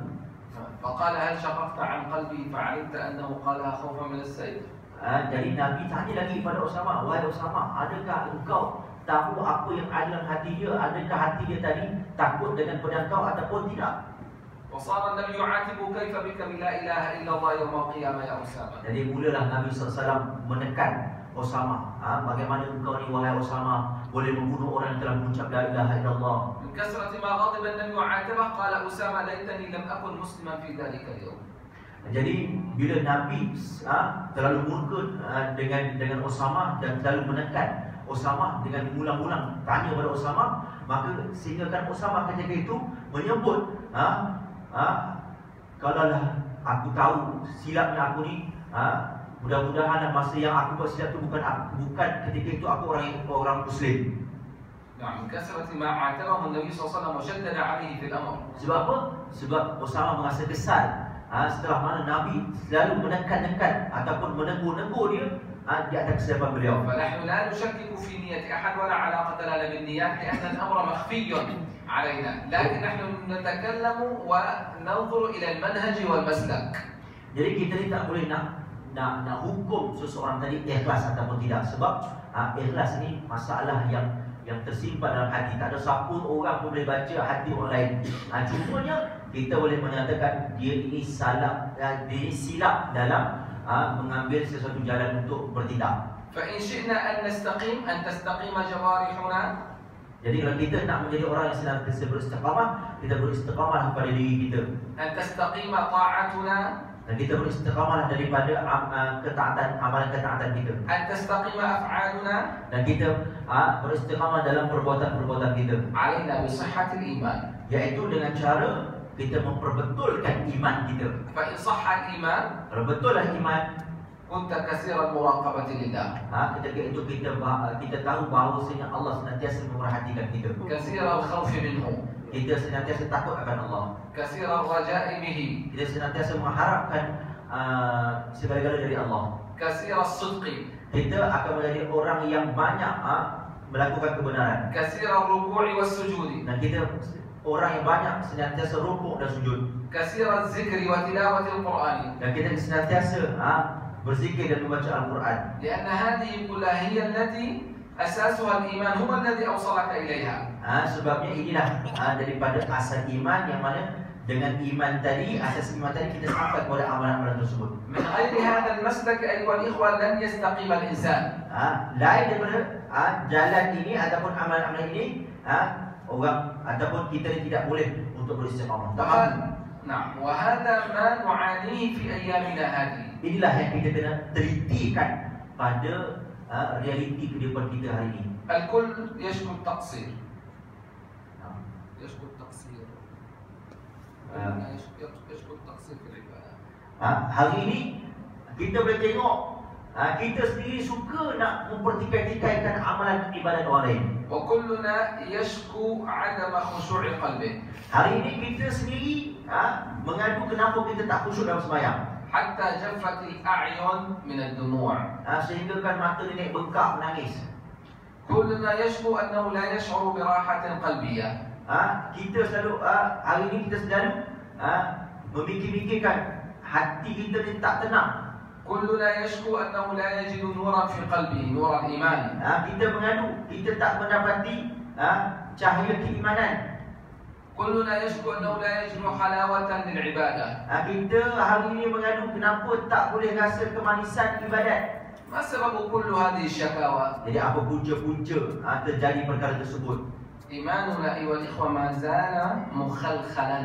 Speaker 2: فقال هل شققت عن قلبي فعلمت أنه قال خوفا من السيف؟
Speaker 1: Jadi Nabi tanya lagi kepada Usama, wahai Usama, adakah engkau tahu apa yang ada dalam hati dia? Adakah hati dia tadi takut dengan pedang kau ataupun tidak?
Speaker 2: وصار النبي يعاتب كيف بك بلا إله إلا الله يوم القيامة يا أسامة.
Speaker 1: Jadi mulalah Nabi SAW menekan Usama, bagaimana engkau ni wahai Usama boleh membunuh orang yang telah mengucap la ilaha illallah.
Speaker 2: من كثرة ما غضب النبي وعاتبه قال أسامة ليتني لم أكن مسلما في ذلك اليوم.
Speaker 1: Jadi bila Nabi terlalu murka dengan Usama dan terlalu menekan Usama dengan ulang-ulang tanya pada Usama, maka sehinggakan Usama ketika itu menyebut, kalaulah aku tahu silapnya aku ni, mudah-mudahan masa yang aku buat silap itu bukan ketika itu aku orang Muslim.
Speaker 2: نعم، من كثرة ما عاتبه النبي صلى الله عليه وسلم وشدد عليه في الأمر.
Speaker 1: Sebab apa? Sebab Usama merasa kesal setelah mana Nabi selalu menekan-nekan ataupun menegur-negur dia di atas kesilapan beliau.
Speaker 2: فنحن لا نشكك في نية أحد ولا علاقة لنا بالنيات لأن الأمر مخفي علينا، لكن نحن نتكلم وننظر إلى المنهج والمسلك.
Speaker 1: Jadi kita ni tak boleh nak hukum seseorang tadi ikhlas ataupun tidak, sebab ikhlas ni masalah yang tersimpan dalam hati. Tak ada siapa orang pun boleh baca hati orang lain. Cumanya kita boleh menyatakan dia ini dia silap dalam mengambil sesuatu jalan untuk bertindak.
Speaker 2: فإن شئنا أن نستقيم أن تستقيم جوارحنا.
Speaker 1: Jadi kalau kita nak menjadi orang yang senantiasa beristiqamah, kita beristiqamah pada diri kita.
Speaker 2: أن تستقيم طاعتنا.
Speaker 1: Dan kita beristiqamah daripada amalan ketaatan kita.
Speaker 2: أن تستقيم أفعالنا.
Speaker 1: Dan kita beristiqamah dalam perbuatan-perbuatan kita.
Speaker 2: علينا بصحة الإيمان.
Speaker 1: Iaitu dengan cara kita memperbetulkan iman kita.
Speaker 2: فإن صح الإيمان
Speaker 1: Kalau betullah iman,
Speaker 2: كنت كثير المراقبة لله.
Speaker 1: ketika itu kita tahu bahawasanya Allah senantiasa memerhatikan kita.
Speaker 2: كثير الخوف منه.
Speaker 1: Kita senantiasa takut akan Allah.
Speaker 2: كثير الرجاء به.
Speaker 1: Kita senantiasa mengharapkan segala-galanya dari Allah.
Speaker 2: كثير الصدق.
Speaker 1: Kita akan menjadi orang yang banyak melakukan kebenaran.
Speaker 2: كثير الركوع والسجود.
Speaker 1: Dan kita orang yang banyak senantiasa rukuk dan sujud.
Speaker 2: كثير الذكر وتلاوة القرآن.
Speaker 1: Dan kita senantiasa berzikir dan membaca Al-Quran.
Speaker 2: لأن هذه كلها هي التي أساسها الإيمان هو الذي أوصلك إليها.
Speaker 1: Sebabnya inilah daripada asal iman, yang mana dengan iman tadi, asas iman tadi kita sampai kepada amalan-amalan tersebut.
Speaker 2: من غير هذا المسلك أيها الإخوة لن يستقيم الإنسان.
Speaker 1: Lain daripada jalan ini ataupun amalan-amalan ini, orang ataupun kita ni tidak boleh untuk beristiqamah.
Speaker 2: نعم، وهذا ما نعانيه في أيامنا هذه.
Speaker 1: Inilah yang kita kena telitikan pada realiti kehidupan kita hari ini.
Speaker 2: الكل يشكو التقصير. يشكو التقصير. يشكو التقصير في العبادة.
Speaker 1: Hari ini kita boleh tengok kita sendiri suka nak mempertikai-tikaikan amalan ibadat orang lain.
Speaker 2: وكلنا يشكو عدم خشوع قلبه.
Speaker 1: Hari ini kita sendiri mengadu kenapa kita tak khusyuk dalam sembahyang.
Speaker 2: حتى جفت الأعين من الدموع.
Speaker 1: Sehingga kan mata nenek bengkak menangis.
Speaker 2: كلنا يشكو أنه لا يشعر براحة قلبية.
Speaker 1: Kita selalu hari ini kita selalu memikir-mikirkan hati kita ni tak tenang.
Speaker 2: كلنا يشكو أنه لا يجد نورا في قلبه، نور الإيمان.
Speaker 1: Kita mengadu, kita tak mendapati cahaya keimanan.
Speaker 2: كلنا يشكو أنه لا يجد حلاوة للعبادة.
Speaker 1: Kita hari ini mengadu kenapa tak boleh rasa kemanisan ibadat.
Speaker 2: ما سبب كل هذه الشكاوى؟
Speaker 1: Jadi apa punca-punca terjadi perkara tersebut?
Speaker 2: إيماننا أيها الإخوة ما زال مخلخلا.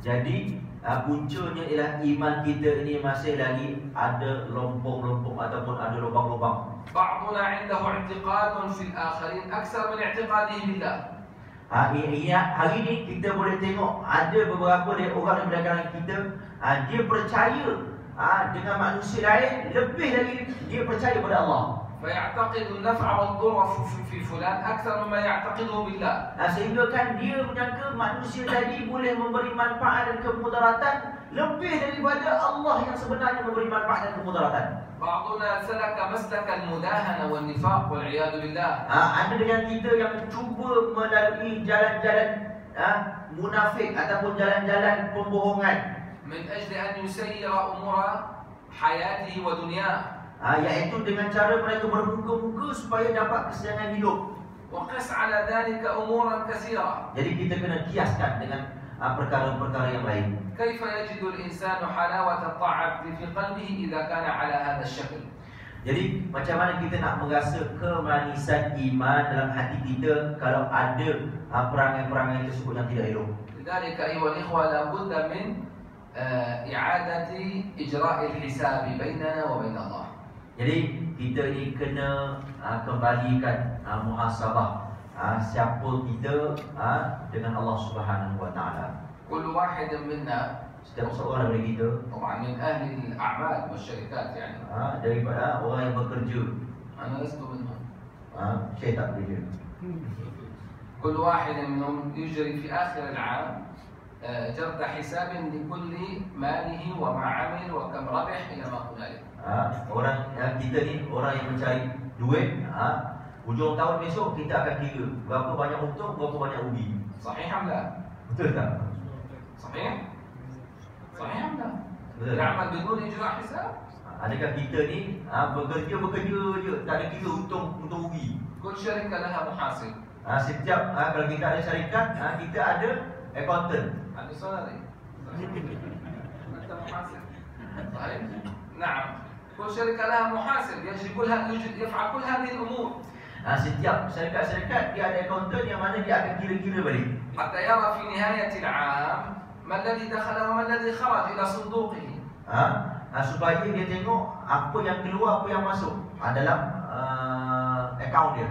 Speaker 1: Jadi puncanya ialah iman kita ini masih lagi ada lompong-lompong ataupun ada lubang-lubang.
Speaker 2: بعضنا عنده اعتقاد في الآخرين أكثر من اعتقاده بالله.
Speaker 1: Hari ini kita boleh tengok ada beberapa dari orang yang berdagang kita, dia percaya dengan manusia lain lebih lagi dia percaya pada Allah.
Speaker 2: فيعتقد النفع والضر في فلان أكثر مما يعتقده بالله.
Speaker 3: Sehingga kan dia menyangka manusia tadi boleh memberi manfaat dan kemudaratan lebih daripada Allah yang sebenarnya memberi manfaat dan kemudaratan.
Speaker 2: بعضنا سلك مسلك المداهنة والنفاق والعياذ بالله.
Speaker 3: Ada dengan kita yang cuba melalui jalan-jalan munafik ataupun jalan-jalan pembohongan,
Speaker 2: من أجل أن يسير أمور حياته ودنياه.
Speaker 3: Iaitu dengan cara mereka bermuka-muka supaya dapat kesenangan hidup.
Speaker 2: وقس على ذلك أمورا كثيرة.
Speaker 3: Jadi kita kena kiaskan dengan perkara-perkara yang lain.
Speaker 2: كيف يجد الإنسان حلاوة الطاعة في قلبه إذا كان على هذا الشكل؟
Speaker 3: Jadi macam mana kita nak merasa kemanisan iman dalam hati kita kalau ada perangai-perangai tersebut yang tidak elok.
Speaker 2: لذلك أيها الإخوة لابد من إعادة إجراء الحساب بيننا وبين الله.
Speaker 3: Jadi kita ni kena kembalikan muhasabah siapa kita dengan Allah Subhanahu Wa Taala.
Speaker 2: كل واحد منا
Speaker 3: Setiap seorang dari kita,
Speaker 2: طبعا من أهل الأعمال والشركات يعني
Speaker 3: daripada orang yang bekerja,
Speaker 2: أنا لست منهم.
Speaker 3: saya tak bekerja.
Speaker 2: كل واحد منهم يجري في آخر العام جرد حساب لكل ماله وما عمل وكم ربح إلى ما هنالك.
Speaker 3: Orang kita ni orang yang mencari duit, hujung tahun besok kita akan kira berapa banyak untung, berapa banyak rugi.
Speaker 2: صحيح أم لا؟
Speaker 3: Betul tak?
Speaker 2: صحيح؟ صحيح أم لا؟
Speaker 3: Betul.
Speaker 2: يعمل بدون إجراء حساب؟
Speaker 3: Adakah kita ni bekerja je, tak ada kira untung rugi?
Speaker 2: كل شركة لها محاسب.
Speaker 3: Setiap kalau kita ada syarikat, kita ada accountant.
Speaker 2: هذا سؤالي. أنت محاسب. صحيح؟ نعم. كل شركة لها محاسب يفعل كل هذه الأمور.
Speaker 3: Setiap syarikat dia ada accountant yang mana dia akan kira-kira balik.
Speaker 2: حتى يرى في نهاية العام ما الذي دخل وما الذي خرج إلى صندوقه.
Speaker 3: Supaya dia tengok apa yang keluar, apa yang masuk dalam account dia.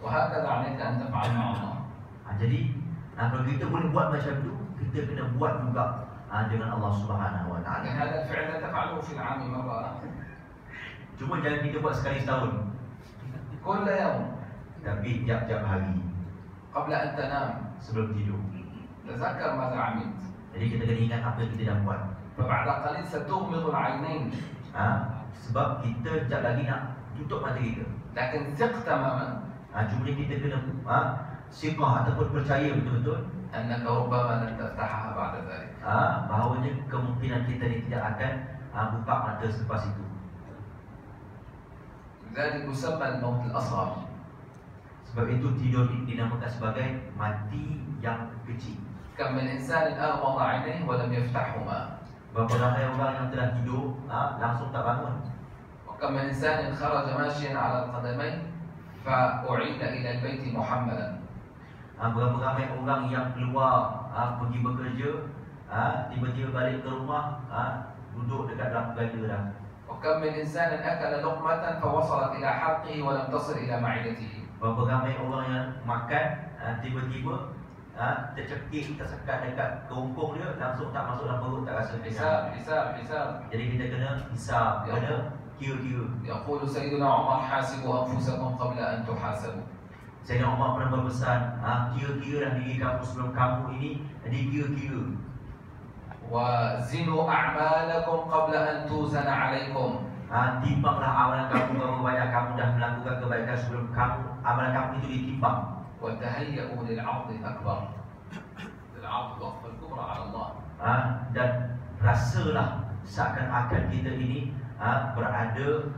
Speaker 2: وهكذا عليك أن تفعل مع الله.
Speaker 3: Jadi kalau kita boleh buat macam tu, kita kena buat juga dengan Allah Subhanahu Wa Taala.
Speaker 2: لكن هذا الفعل لا تفعله في العام مرة.
Speaker 3: Cuma jangan kita buat sekali setahun,
Speaker 2: كل يوم
Speaker 3: tapi tiap-tiap hari
Speaker 2: قبل أن تنام
Speaker 3: sebelum tidur.
Speaker 2: تذكر ماذا عملت.
Speaker 3: Jadi kita kena ingat apa yang kita dah buat.
Speaker 2: فبعد قليل ستغمض العينين.
Speaker 3: Sebab kita sekejap lagi nak tutup mata kita.
Speaker 2: لكن ثق تماما
Speaker 3: Cuma kita kena siqah ataupun percaya betul-betul
Speaker 2: أنك ربما لن تفتحها بعد ذلك.
Speaker 3: bahawanya kemungkinan kita ni tidak akan buka mata selepas itu.
Speaker 2: لذلك يسمى الموت الأصغر.
Speaker 3: Sebab itu tidur ini dinamakan sebagai mati yang kecil.
Speaker 2: كم من إنسان أغمض عينيه ولم يفتحهما.
Speaker 3: Berapa ramai orang yang telah tidur langsung tak bangun.
Speaker 2: وكم من إنسان خرج ماشيا على القدمين فأعيد إلى البيت محملا.
Speaker 3: Berapa ramai orang yang keluar pergi bekerja, tiba-tiba balik ke rumah, duduk dekat dalam keluarga dah.
Speaker 2: وكم من إنسان أكل لقمة فوصلت إلى حلقه ولم تصل إلى معدته.
Speaker 3: Berapa ramai orang yang makan, tiba-tiba tersekat dekat kerongkong dia, langsung tak masuk dalam perut, tak rasa kenyang.
Speaker 2: حساب.
Speaker 3: Jadi kita kena hisab, kena kira-kira.
Speaker 2: يقول سيدنا عمر حاسبوا أنفسكم قبل أن تحاسبوا.
Speaker 3: Sayyidina Umar pernah berpesan, kira-kiralah diri kamu sebelum kamu ini dikira-kira.
Speaker 2: وزنوا أعمالكم قبل أن توزن عليكم.
Speaker 3: Timbanglah amalan kamu, berapa banyak kamu dah melakukan kebaikan sebelum amalan kamu itu ditimbang.
Speaker 2: وتهيئوا للعرض الأكبر. للعرض الوقفة الكبرى على الله.
Speaker 3: Dan rasalah seakan-akan kita ini berada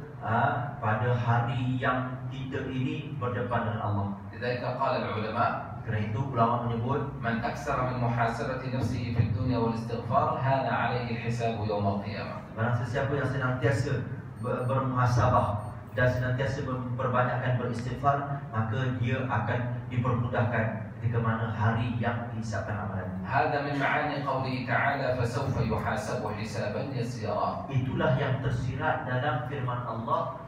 Speaker 3: pada hari yang kita ini berdepan dengan Allah.
Speaker 2: لذلك قال العلماء
Speaker 3: Kerana itu ulama menyebut,
Speaker 2: من أكثر من محاسبة نفسه في الدنيا والاستغفار هان عليه الحساب يوم القيامة.
Speaker 3: barang sesiapa yang senantiasa bermuhasabah dan senantiasa memperbanyakkan beristighfar, maka dia akan dipermudahkan ketika mana hari yang dihisabkan amalan.
Speaker 2: هذا من معاني قوله تعالى فسوف يحاسب حسابا يسيرا.
Speaker 3: Itulah yang tersirat dalam firman Allah,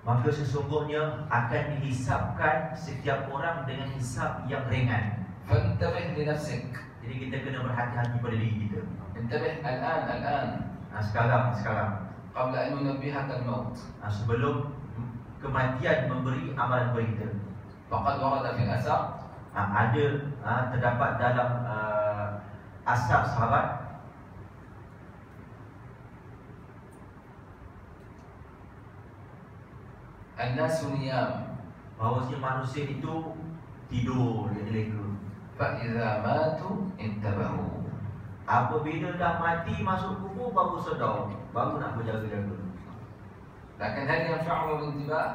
Speaker 3: maka sesungguhnya akan dihisapkan setiap orang dengan hisab yang ringan.
Speaker 2: فانتبه لنفسك.
Speaker 3: Jadi kita kena berhati-hati pada diri kita.
Speaker 2: انتبه الآن.
Speaker 3: Sekarang.
Speaker 2: قبل أن ينبهك الموت.
Speaker 3: Sebelum kematian memberi amalan kepada kita.
Speaker 2: فقد ورد في الأثر
Speaker 3: Ada terdapat dalam asar sahabat
Speaker 2: الناس نيام
Speaker 3: bahawasanya manusia itu tidur, dia lega.
Speaker 2: فإذا ماتوا انتبهوا.
Speaker 3: Apabila dah mati masuk kubur baru sedar, baru nak berjaga-jaga.
Speaker 2: لكن هل ينفعهم الانتباه؟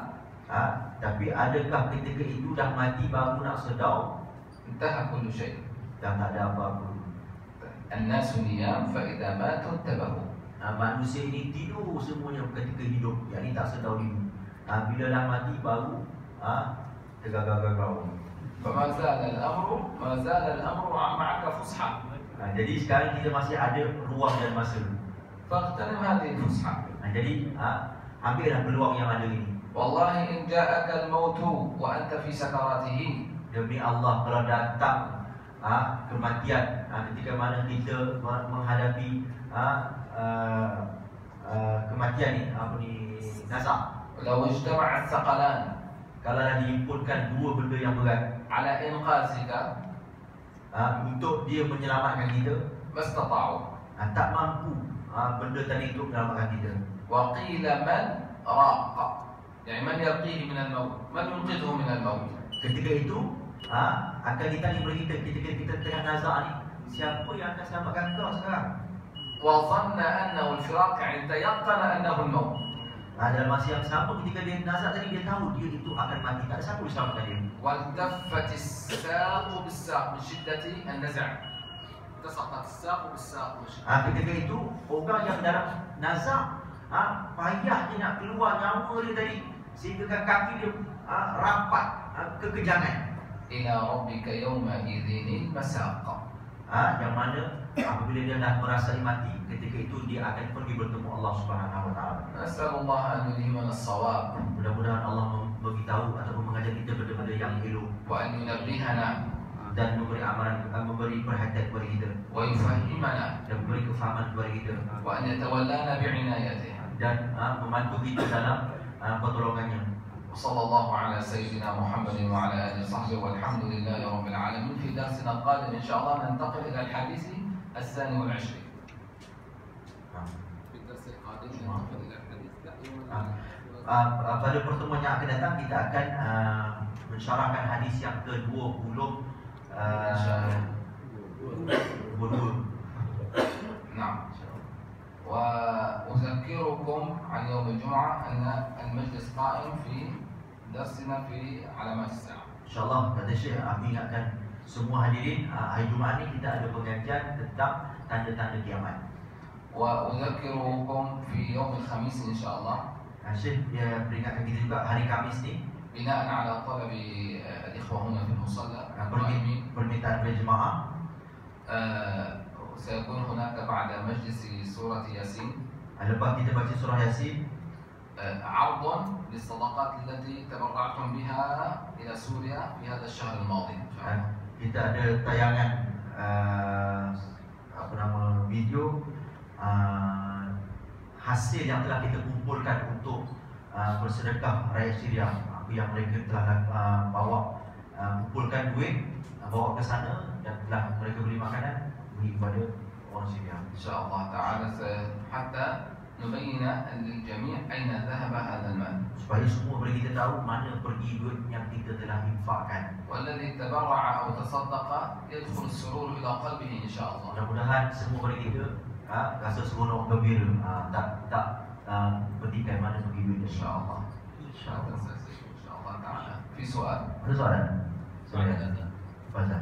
Speaker 3: Tapi adakah ketika itu dah mati baru nak sedar?
Speaker 2: انتهى كل شيء.
Speaker 3: Dah tak ada apa-apa.
Speaker 2: الناس نيام فإذا ماتوا انتبهوا.
Speaker 3: Manusia ini tidur semuanya ketika hidup, yang ini tak sedar diri. Bila dah mati baru tergagau-gagau.
Speaker 2: فما زال الأمر معك فسحة.
Speaker 3: Jadi sekarang kita masih ada ruang dan masa.
Speaker 2: فاغتنم هذه الفسحة.
Speaker 3: Jadi ambillah peluang yang ada ini.
Speaker 2: والله إن جاءك الموت وأنت في سكراته
Speaker 3: Demi Allah, kalau datang kematian ketika mana kita menghadapi kematian ni, nazak.
Speaker 2: لو اجتمع الثقلان
Speaker 3: Kalau dah dihimpunkan dua benda yang berat
Speaker 2: على إنقاذك
Speaker 3: untuk dia menyelamatkan kita,
Speaker 2: ما استطاعوا.
Speaker 3: tak mampu benda tadi untuk menyelamatkan kita.
Speaker 2: وقيل من راق، يعني من يرقيه من الموت، من ينقذه من الموت.
Speaker 3: Ketika itu akan ditanya kepada kita ketika kita tengah nazak ni, siapa yang akan selamatkan kau sekarang?
Speaker 2: وظن أنه الفراق يعني تيقن أنه الموت.
Speaker 3: Dalam masa yang sama ketika dia nazak tadi, dia tahu dia itu akan mati, tak ada siapa yang selamatkan dia.
Speaker 2: والتفت الساق بالساق من شدة النزع. التصقت الساق بالساق من شدة.
Speaker 3: Ketika itu orang yang dalam nazak payah dia nak keluar nyawa dia tadi, sehingga kaki dia rapat kekejangan.
Speaker 2: إلى ربك يومئذ المساق.
Speaker 3: Yang mana apabila dia dah merasai mati, ketika itu dia akan pergi bertemu Allah Subhanahu Wa Taala.
Speaker 2: نسأل الله أن يلهمنا الصواب
Speaker 3: Mudah-mudahan Allah memberitahu ataupun mengajar kita benda-benda yang elok
Speaker 2: وأن ينبهنا
Speaker 3: dan memberi amalan, memberi perhatian kepada kita
Speaker 2: ويفهمنا
Speaker 3: dan memberi kefahaman kepada kita
Speaker 2: وأن يتولانا بعنايته.
Speaker 3: dan membantu kita dalam pertolongannya.
Speaker 2: وصلى الله على سيدنا محمد وعلى آله وصحبه والحمد لله رب العالمين. في درسنا القادم إن شاء الله ننتقل إلى الحديث 22. في الدرس القادم ننتقل إلى الحديث.
Speaker 3: Pada pertemuan yang akan datang kita akan mensyarahkan hadis yang ke-20
Speaker 2: نعم. وأذكركم عن يوم الجمعة أن المجلس قائم في درسنا في علامات الساعة.
Speaker 3: InsyaAllah, kata Syekh, kami ingatkan semua hadirin, hari Jumaat ni kita ada pengajian tentang tanda-tanda kiamat.
Speaker 2: وأذكركم في يوم الخميس إن شاء الله.
Speaker 3: Syekh dia peringatkan kita juga hari Khamis ni,
Speaker 2: بناء على طلب الإخوة هنا في المصلى
Speaker 3: permintaan dari jemaah,
Speaker 2: سيكون هناك بعد مجلس سورة ياسين
Speaker 3: lepas kita baca surah Yasin,
Speaker 2: عرض للصدقات التي تبرعتم بها إلى سوريا في هذا الشهر الماضي.
Speaker 3: kita ada tayangan video hasil yang telah kita kumpulkan untuk bersedekah rakyat Syria, yang mereka telah bawa, kumpulkan duit, bawa ke sana dan telah mereka beli makanan beri kepada orang Syria.
Speaker 2: إن شاء الله تعالى حتى نبين للجميع أين ذهب هذا المال.
Speaker 3: Supaya semua boleh kita tahu mana pergi duit yang kita telah infakkan.
Speaker 2: والذي تبرع أو تصدق يدخل السرور إلى قلبه إن شاء الله.
Speaker 3: Mudah-mudahan semua boleh kita rasa seronok, gembira, tak petikan mana pergi duit.
Speaker 2: إن شاء الله. إن شاء الله تعالى. في سؤال؟
Speaker 3: Ada soalan?
Speaker 2: سؤال.
Speaker 3: Baca.